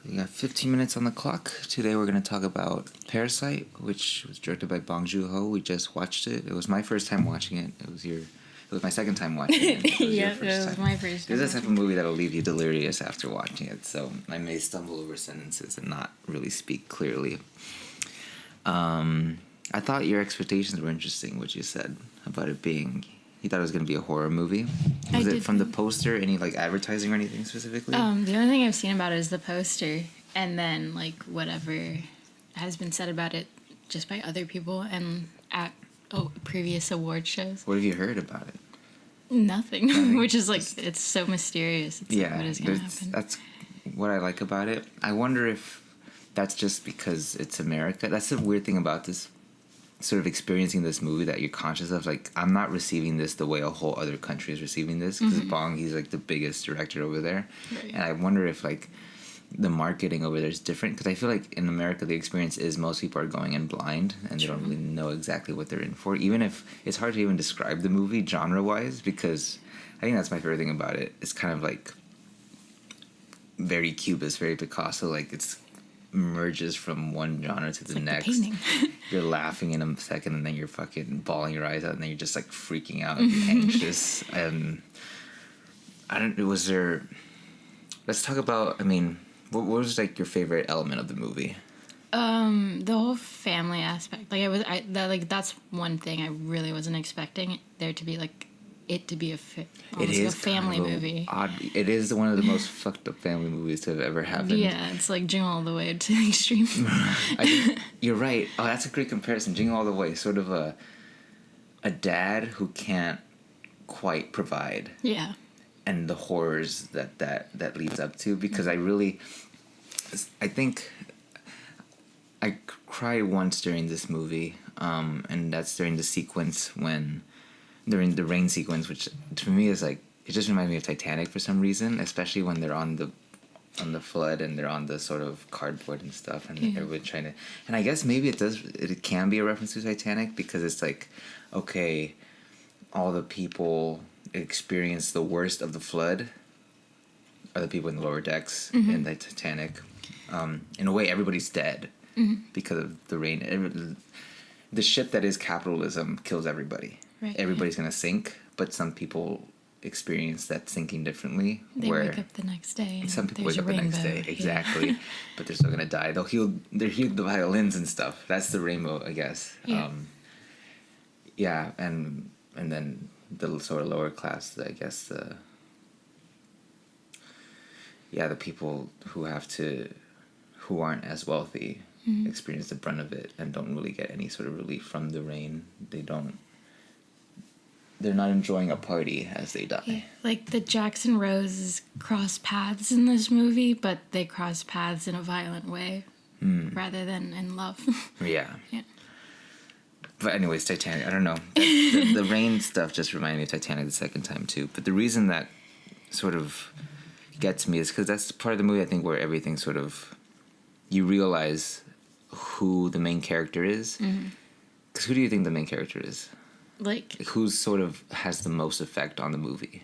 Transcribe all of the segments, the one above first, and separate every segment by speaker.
Speaker 1: We got 15 minutes on the clock. Today we're going to talk about Parasite, which was directed by Bong Joon-ho. We just watched it. It was my first time watching it. It was my second time watching it.
Speaker 2: It was my first time.
Speaker 1: This is the type of movie that'll leave you delirious after watching it, so I may stumble over sentences and not really speak clearly. I thought your expectations were interesting, what you said about it being... You thought it was going to be a horror movie? Was it from the poster? Any, advertising or anything specifically?
Speaker 2: The only thing I've seen about it is the poster, and then, whatever has been said about it just by other people and at previous award shows.
Speaker 1: What have you heard about it?
Speaker 2: Nothing. Which is, it's so mysterious. It's what is going to happen?
Speaker 1: That's what I like about it. I wonder if that's just because it's America. That's the weird thing about this sort of experiencing this movie, that you're conscious of, I'm not receiving this the way a whole other country is receiving this, because Bong, he's the biggest director over there.
Speaker 2: Right.
Speaker 1: And I wonder if the marketing over there is different, because I feel like in America the experience is most people are going in blind and they don't really know exactly what they're in for, even if it's hard to even describe the movie genre wise, because I think that's my favorite thing about it. It's kind of very Cubist, very Picasso, it's merges from one genre to the next.
Speaker 2: The painting.
Speaker 1: You're laughing in a second, and then you're fucking bawling your eyes out, and then you're just freaking out, anxious. And let's talk about, what was your favorite element of the movie?
Speaker 2: The whole family aspect. That's one thing I really wasn't expecting there to be it to be a family movie.
Speaker 1: Odd. It is one of the most fucked up family movies to have ever happened.
Speaker 2: Yeah, it's Jingle All the Way to the extreme.
Speaker 1: You're right. Oh, that's a great comparison. Jingle All the Way, sort of a dad who can't quite provide.
Speaker 2: Yeah. And
Speaker 1: the horrors that leads up to, because I think I cried once during this movie, and that's during the sequence during the rain sequence, which to me is it just reminds me of Titanic for some reason, especially when they're on the flood and they're on the sort of cardboard and stuff, and everybody trying to, and I guess maybe it can be a reference to Titanic, because it's okay, all the people experience the worst of the flood are the people in the lower decks in the Titanic. In a way, everybody's dead because of the rain. The ship that is capitalism kills everybody. Right. Everybody's going to sink, but some people experience that sinking differently.
Speaker 2: They wake up the next day.
Speaker 1: Some people wake up the next day, exactly. Yeah. But they're still going to die. They'll heal the violins and stuff. That's the rainbow, I guess.
Speaker 2: Yeah.
Speaker 1: And then the sort of lower class, I guess, the people who aren't as wealthy experience the brunt of it and don't really get any sort of relief from the rain. They're not enjoying a party as they die.
Speaker 2: Yeah. The Jackson Roses cross paths in this movie, but they cross paths in a violent way rather than in love.
Speaker 1: Yeah. But anyways, Titanic, I don't know. The rain stuff just reminded me of Titanic the second time too. But the reason that sort of gets me is because that's part of the movie, I think, where everything sort of, you realize who the main character is. Because who do you think the main character is? Who sort of has the most effect on the movie?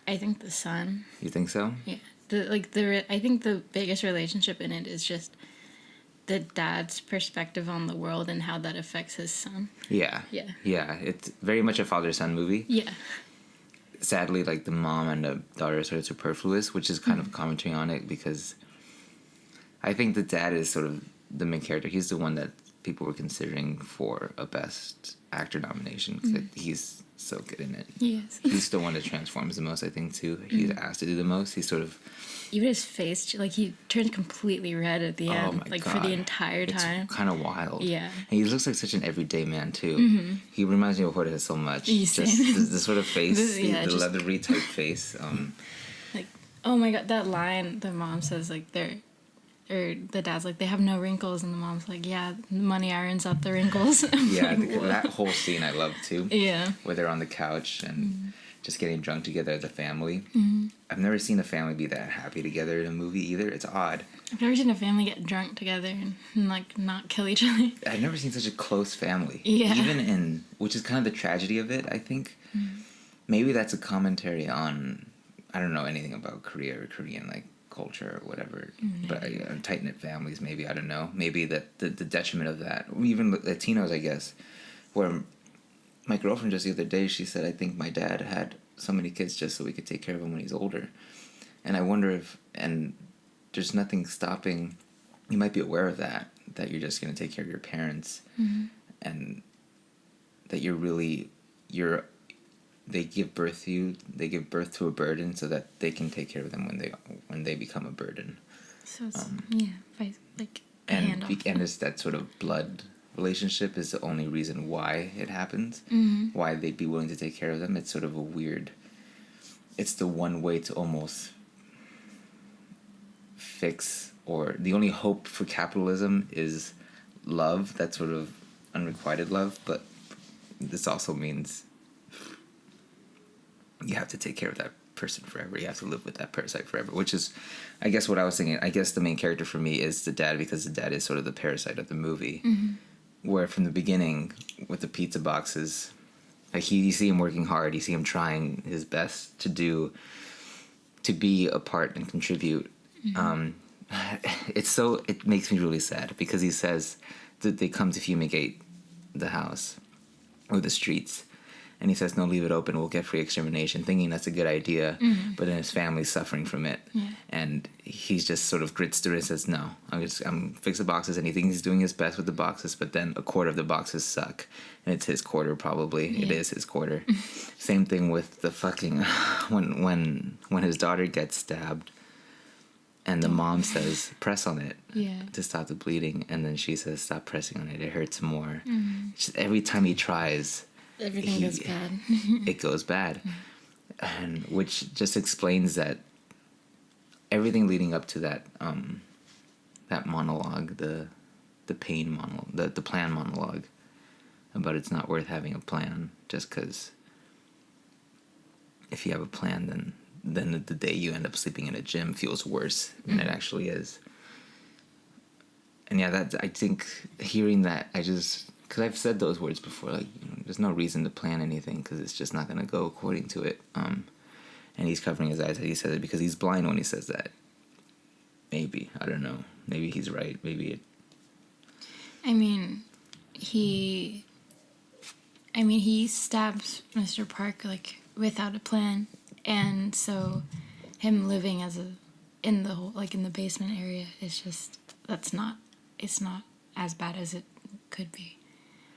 Speaker 2: I think the son.
Speaker 1: You think so?
Speaker 2: Yeah. I think the biggest relationship in it is just the dad's perspective on the world and how that affects his son.
Speaker 1: Yeah.
Speaker 2: Yeah.
Speaker 1: Yeah. It's very much a father-son movie.
Speaker 2: Yeah.
Speaker 1: Sadly, the mom and the daughter are sort of superfluous, which is kind of commenting on it, because I think the dad is sort of the main character. He's the one that people were considering for a Best Actor nomination, because he's so good in it.
Speaker 2: Yes.
Speaker 1: He's the one that transforms the most, I think, too. He's asked to do the most. He's sort of...
Speaker 2: Even his face, he turns completely red at the end,
Speaker 1: God.
Speaker 2: for the entire time.
Speaker 1: It's kind of wild.
Speaker 2: Yeah.
Speaker 1: And he looks like such an everyday man, too. He reminds me of Jorge so much. Just the sort of face, the leathery type face.
Speaker 2: Oh my God, that line the mom says, the dad's they have no wrinkles, and the mom's yeah, money irons out the wrinkles.
Speaker 1: Yeah, that whole scene I love too.
Speaker 2: Yeah.
Speaker 1: Where they're on the couch and just getting drunk together as a family. I've never seen a family be that happy together in a movie either. It's odd.
Speaker 2: I've never seen a family get drunk together and not kill each other.
Speaker 1: I've never seen such a close family.
Speaker 2: Yeah.
Speaker 1: Even which is kind of the tragedy of it, I think. Maybe that's a commentary on, I don't know anything about Korea or Korean, culture or whatever. But tight knit families, maybe, I don't know. Maybe that the detriment of that, even Latinos, I guess, where my girlfriend just the other day, she said, I think my dad had so many kids just so we could take care of him when he's older. And I wonder if, and there's nothing stopping, you might be aware of that you're just going to take care of your parents, and that they give birth to a burden so that they can take care of them when they become a burden.
Speaker 2: So it's, like a handoff.
Speaker 1: And it's that sort of blood relationship is the only reason why it happens, why they'd be willing to take care of them. It's sort of a weird, it's the one way to almost fix, or the only hope for capitalism is love, that sort of unrequited love, but this also means you have to take care of that person forever. You have to live with that parasite forever, which is, I guess, what I was thinking. I guess the main character for me is the dad, because the dad is sort of the parasite of the movie, where from the beginning with the pizza boxes, like you see him working hard, you see him trying his best to be a part and contribute. It makes me really sad, because he says that they come to fumigate the house or the streets, and he says, no, leave it open, we'll get free extermination, thinking that's a good idea, but then his family's suffering from it, and he's just sort of grits through it and says, no, I'm fix the boxes, and he thinks he's doing his best with the boxes, but then a quarter of the boxes suck, and it's his quarter, probably. It is his quarter. Same thing with the fucking when his daughter gets stabbed, and the mom says, press on it to stop the bleeding, and then she says, stop pressing on it, it hurts more. Just every time he tries,
Speaker 2: everything goes bad.
Speaker 1: It goes bad. And which just explains that everything leading up to that that monologue, the pain monologue, the plan monologue, about it's not worth having a plan, just because if you have a plan, then the day you end up sleeping in a gym feels worse than it actually is. And I think hearing that, because I've said those words before, like, there's no reason to plan anything, because it's just not going to go according to it. And he's covering his eyes as he says it, because he's blind when he says that. Maybe, I don't know. Maybe he's right. Maybe
Speaker 2: he stabs Mr. Park, like, without a plan, and so him living in the basement area is just, it's not as bad as it could be.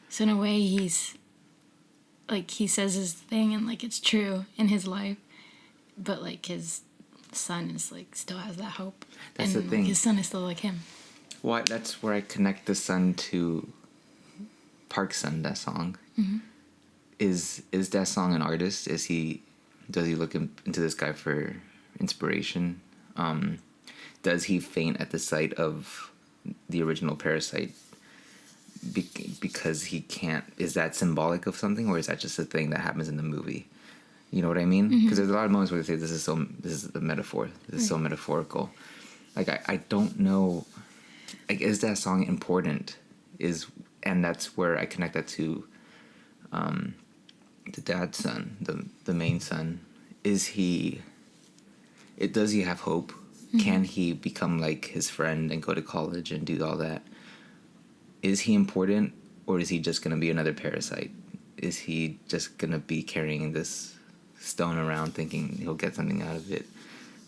Speaker 2: So in a way, he's, like, he says his thing, and, like, it's true in his life, but, like, his son is, like, still has that hope.
Speaker 1: That's
Speaker 2: and
Speaker 1: the thing.
Speaker 2: Like, his son is still like him.
Speaker 1: Well, that's where I connect the son to Park's son, that song. Is that song an artist? Does he look into this guy for inspiration? Does he faint at the sight of the original Parasite because he can't? Is that symbolic of something, or is that just a thing that happens in the movie? You know what I mean? Because there's a lot of moments where they say this is a metaphor. This is so metaphorical. Like, I don't know. Like, is that song important? And that's where I connect that to the dad's son, the main son. Does he have hope? Can he become like his friend and go to college and do all that? Is he important, or is he just going to be another parasite? Is he just going to be carrying this stone around thinking he'll get something out of it?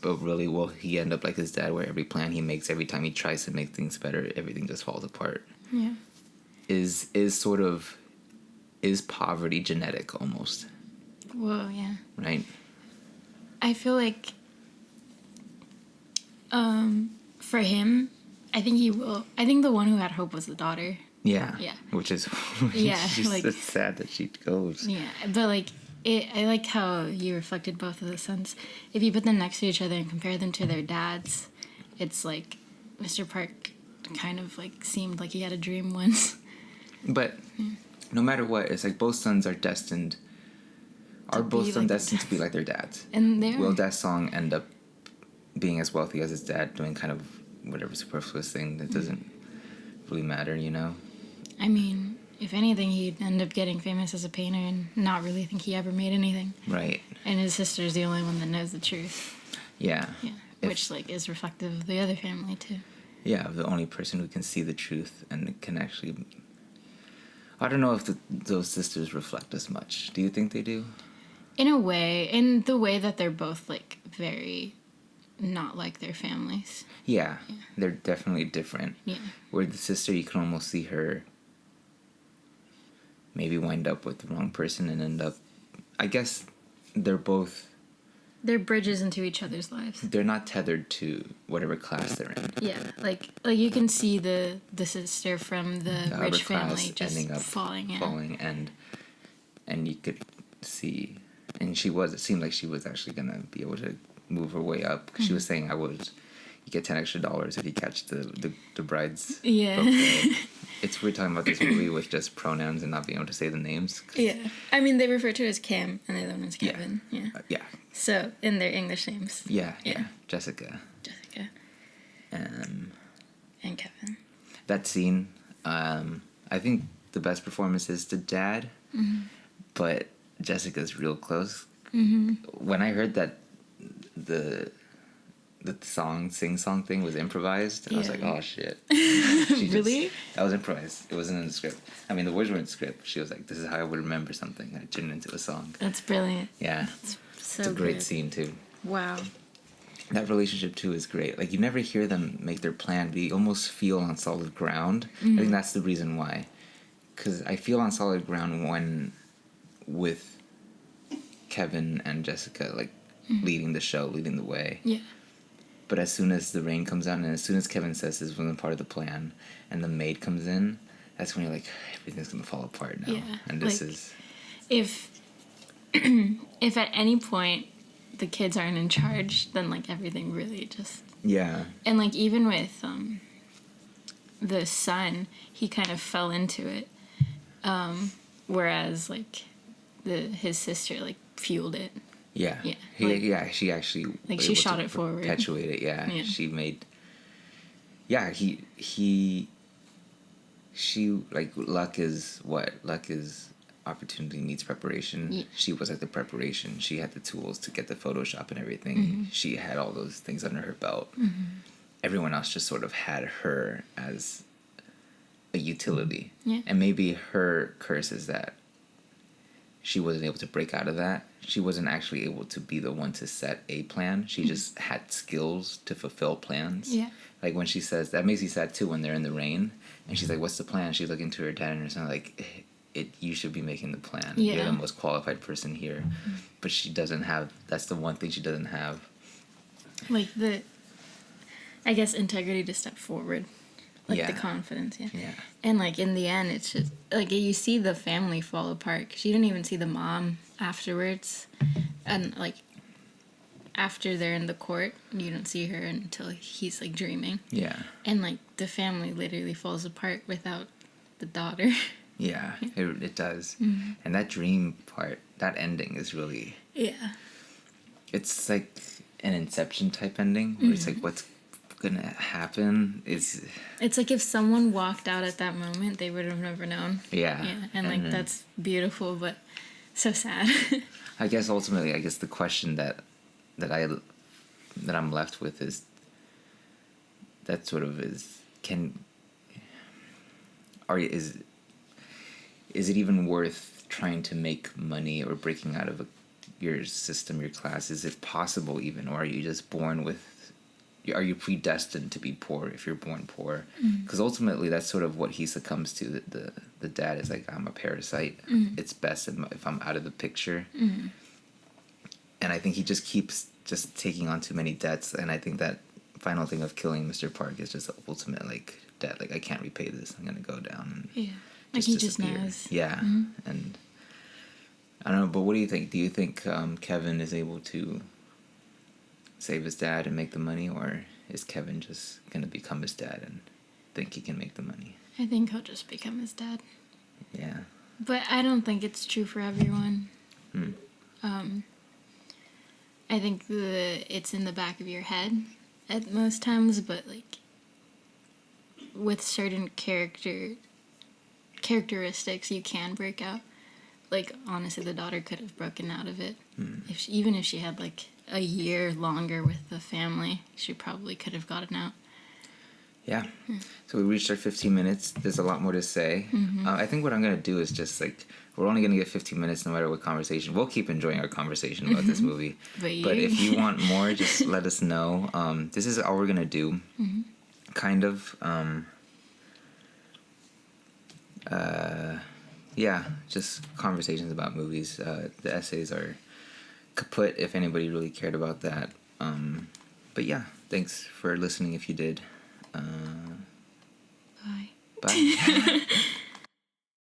Speaker 1: But really, will he end up like his dad, where every plan he makes, every time he tries to make things better, everything just falls apart?
Speaker 2: Yeah.
Speaker 1: Is poverty genetic almost?
Speaker 2: Well, yeah.
Speaker 1: Right?
Speaker 2: I feel like for him, I think he will. I think the one who had hope was the daughter.
Speaker 1: Yeah.
Speaker 2: Yeah.
Speaker 1: Which is like, it's sad that she goes.
Speaker 2: Yeah, but like I like how you reflected both of the sons. If you put them next to each other and compare them to their dads, it's like Mr. Park kind of like seemed like he had a dream once.
Speaker 1: But no matter what, it's like both sons are destined. Are both sons destined to be like their dads?
Speaker 2: And they are.
Speaker 1: Will that song end up being as wealthy as his dad, doing kind of whatever superfluous thing that doesn't really matter, you know?
Speaker 2: I mean, if anything, he'd end up getting famous as a painter and not really think he ever made anything.
Speaker 1: Right.
Speaker 2: And his sister's the only one that knows the truth.
Speaker 1: Yeah.
Speaker 2: which like is reflective of the other family too.
Speaker 1: Yeah, the only person who can see the truth and can actually. I don't know if those sisters reflect as much. Do you think they do?
Speaker 2: In a way, in the way that they're both like very not like their families.
Speaker 1: Yeah, they're definitely different.
Speaker 2: Yeah.
Speaker 1: Where the sister, you can almost see her maybe wind up with the wrong person and end up. I guess they're both.
Speaker 2: They're bridges into each other's lives.
Speaker 1: They're not tethered to whatever class they're in.
Speaker 2: Yeah, like you can see the sister from the rich family just
Speaker 1: ending up falling, and you could see, and it seemed like she was actually gonna be able to move her way up. She was saying, you get $10 extra if you catch the bride's bouquet. We're talking about this movie with just pronouns and not being able to say the names.
Speaker 2: Yeah, I mean they refer to her as Cam and the other one as Kevin. Yeah.
Speaker 1: Yeah.
Speaker 2: So in their English names.
Speaker 1: Yeah. Jessica.
Speaker 2: And Kevin.
Speaker 1: That scene, I think the best performance is the dad, but Jessica's real close. When I heard that the sing song thing was improvised, I was like, oh shit.
Speaker 2: Really?
Speaker 1: That was improvised. It wasn't in the script. I mean, the words weren't in the script. She was like, this is how I would remember something. And it turned into a song.
Speaker 2: That's brilliant.
Speaker 1: Yeah.
Speaker 2: So
Speaker 1: it's a great scene too.
Speaker 2: Wow.
Speaker 1: That relationship too is great. Like, you never hear them make their plan, but you almost feel on solid ground. I think that's the reason why. Because I feel on solid ground with Kevin and Jessica, like, leading the show, leading the way.
Speaker 2: Yeah.
Speaker 1: But as soon as the rain comes out, and as soon as Kevin says this wasn't part of the plan, and the maid comes in, that's when you're like, everything's gonna fall apart now.
Speaker 2: Yeah.
Speaker 1: And this is...
Speaker 2: If at any point the kids aren't in charge, then like everything really just...
Speaker 1: Yeah.
Speaker 2: And like even with the son, he kind of fell into it. Whereas like his sister like fueled it.
Speaker 1: Yeah.
Speaker 2: Yeah.
Speaker 1: She actually
Speaker 2: like she shot it forward.
Speaker 1: Perpetuate it. Yeah. She made. Yeah. She like luck is opportunity needs preparation.
Speaker 2: Yeah.
Speaker 1: She was like the preparation. She had the tools to get the Photoshop and everything. She had all those things under her belt. Everyone else just sort of had her as a utility.
Speaker 2: Yeah.
Speaker 1: And maybe her curse is that she wasn't able to break out of that. She wasn't actually able to be the one to set a plan. She just had skills to fulfill plans.
Speaker 2: Yeah.
Speaker 1: Like when she says, that makes me sad too when they're in the rain. And she's like, what's the plan? She's looking to her dad and her son like, you should be making the plan.
Speaker 2: Yeah.
Speaker 1: You're the most qualified person here. But she doesn't have, that's the one thing she doesn't have.
Speaker 2: Like I guess integrity to step forward. Like the confidence,
Speaker 1: Yeah.
Speaker 2: And like in the end, it's just like you see the family fall apart because you don't even see the mom afterwards, and like after they're in the court, you don't see her until he's like dreaming.
Speaker 1: Yeah.
Speaker 2: And like the family literally falls apart without the daughter.
Speaker 1: Yeah, it does. And that dream part, that ending is really.
Speaker 2: Yeah.
Speaker 1: It's like an Inception type ending where it's like what's gonna happen is.
Speaker 2: It's like if someone walked out at that moment, they would have never known.
Speaker 1: Yeah.
Speaker 2: And like that's beautiful, but so sad.
Speaker 1: I guess ultimately, the question that I'm left with is that sort of is is it even worth trying to make money or breaking out of your system, your class? Is it possible even, or are you just born with? Are you predestined to be poor if you're born poor? Because ultimately, that's sort of what he succumbs to. The dad is like, I'm a parasite. It's best if I'm out of the picture. And I think he just keeps just taking on too many debts. And I think that final thing of killing Mr. Park is just the ultimate like debt. Like, I can't repay this. I'm gonna go down. And
Speaker 2: like he just
Speaker 1: disappear.
Speaker 2: knows.
Speaker 1: Yeah, and I don't know. But what do you think? Do you think Kevin is able to save his dad and make the money, or is Kevin just gonna become his dad and think he can make the money?
Speaker 2: I think he'll just become his dad.
Speaker 1: Yeah.
Speaker 2: But I don't think it's true for everyone. I think it's in the back of your head at most times, but like with certain characteristics, you can break out. Like honestly, the daughter could have broken out of it even if she had like a year longer with the family, she probably could have gotten out.
Speaker 1: Yeah. So we reached our 15 minutes. There's a lot more to say. I think what I'm going to do is just like, we're only going to get 15 minutes no matter what conversation. We'll keep enjoying our conversation about this movie. But if you want more, just let us know. This is all we're going to do. Kind of. Yeah, just conversations about movies. The essays are kaput if anybody really cared about that. But yeah, thanks for listening if you did.
Speaker 2: Bye.
Speaker 1: Bye.